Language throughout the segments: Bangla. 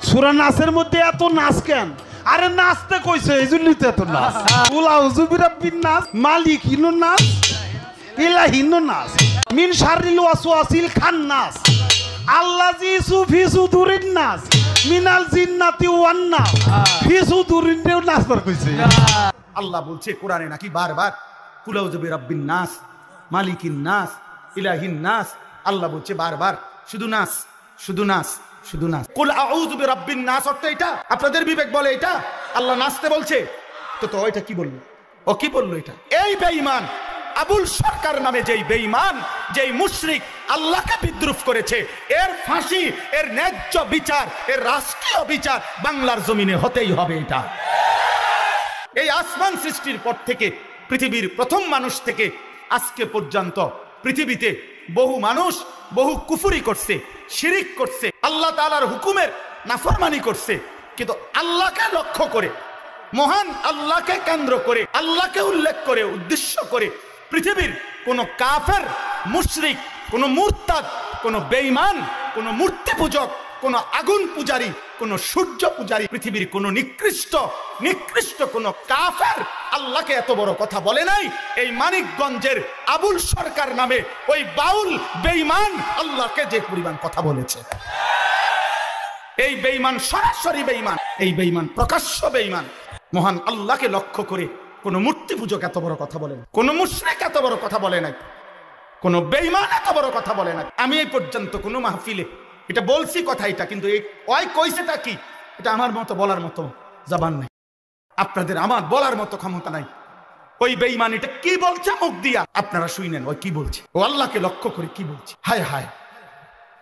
সূরা নাসের মধ্যে এত নাচ কেন? আরে নাচতে কইছে এই জন্যই তো এত নাচ। কুল আউযু বিরাব্বিন নাস, মালিকিনুন নাস, ইলাহিনুন নাস, মিন শাররিল ওয়াসওয়াসিল খান্নাস, আল্লাযী ফি সুদুরিন নাস, মিনাল জিন্নাতি ওয়ান নাস। ফি সুদুরিন নাস বার কইছে। আল্লাহ বলছে কোরআনে নাকি বারবার কুল আউযু বিরাব্বিন নাস, মালিকিন নাস, ইলাহিন নাস। আল্লাহ বলছে বারবার শুধু নাস, শুধু নাস, শুধু নাস। কুল আউযু বিরাব্বিন নাস অর্থ এটা? আপনাদের বিবেক বলে এটা আল্লাহ নাচতে বলছে? তো এটা কি বললো? ও কি বললো এটা? এই বেঈমান আবুল সরকার নামে যেই বেঈমান, যেই মুশরিক আল্লাহকে বিদ্রুপ করেছে, এর ফাঁসি, এর ন্যায্য বিচার, এর রাষ্ট্রীয় বিচার বাংলার জমিনে হতেই হবে। এটা এই আসমান সৃষ্টির পর থেকে পৃথিবীর প্রথম মানুষ থেকে আজকে পর্যন্ত পৃথিবীতে বহু মানুষ বহু কুফরি করছে, শিরিক করছে, আল্লাহ তাআলার হুকুমের নাফরমানি করছে, কিন্তু আল্লাহকে লক্ষ্য করে, মহান আল্লাহকে কেন্দ্র করে, আল্লাহকে উল্লেখ করে, উদ্দেশ্য করে পৃথিবীর কোন কাফের, মুশরিক, কোন মুরতাদ, কোন বেঈমান, কোন মূর্তি পূজক, কোন আগুন পূজারী, কোন সূর্য পূজারী, পৃথিবীর কোন নিকৃষ্ট কোন কাফের আল্লাহকে এত বড় কথা বলে নাই। এই মানিকগঞ্জের আবুল সরকার নামে ওই বাউল বেঈমান আল্লাহকে যে পরিমাণ কথা বলেছে, এই বেঈমান সরাসরি বেঈমান, এই বেঈমান প্রকাশ্য বেঈমান। মহান আল্লাহকে লক্ষ্য করে কোন মূর্তি পূজক এত বড় কথা বলে, কোন মুশরিক এত বড় কথা বলে নাই, কোন বেঈমান এত বড় কথা বলে নাই। আমি এই পর্যন্ত কোন মাহফিলে এটা বলছি কথা, এটা কিন্তু এই ওই কইছেটা কি, এটা আমার মতো বলার মতো জবান নাই, আপনাদের আমার বলার মতো ক্ষমতা নাই। ওই বেঈমান এটা কি বলছে মুখ দিয়া আপনারা শুনেন, ওই কি বলছে, ও আল্লাহকে লক্ষ্য করে কি বলছে। হায় হায়,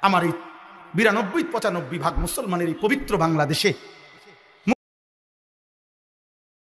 আমার এই 92-95 ভাগ মুসলমানের এই পবিত্র বাংলাদেশে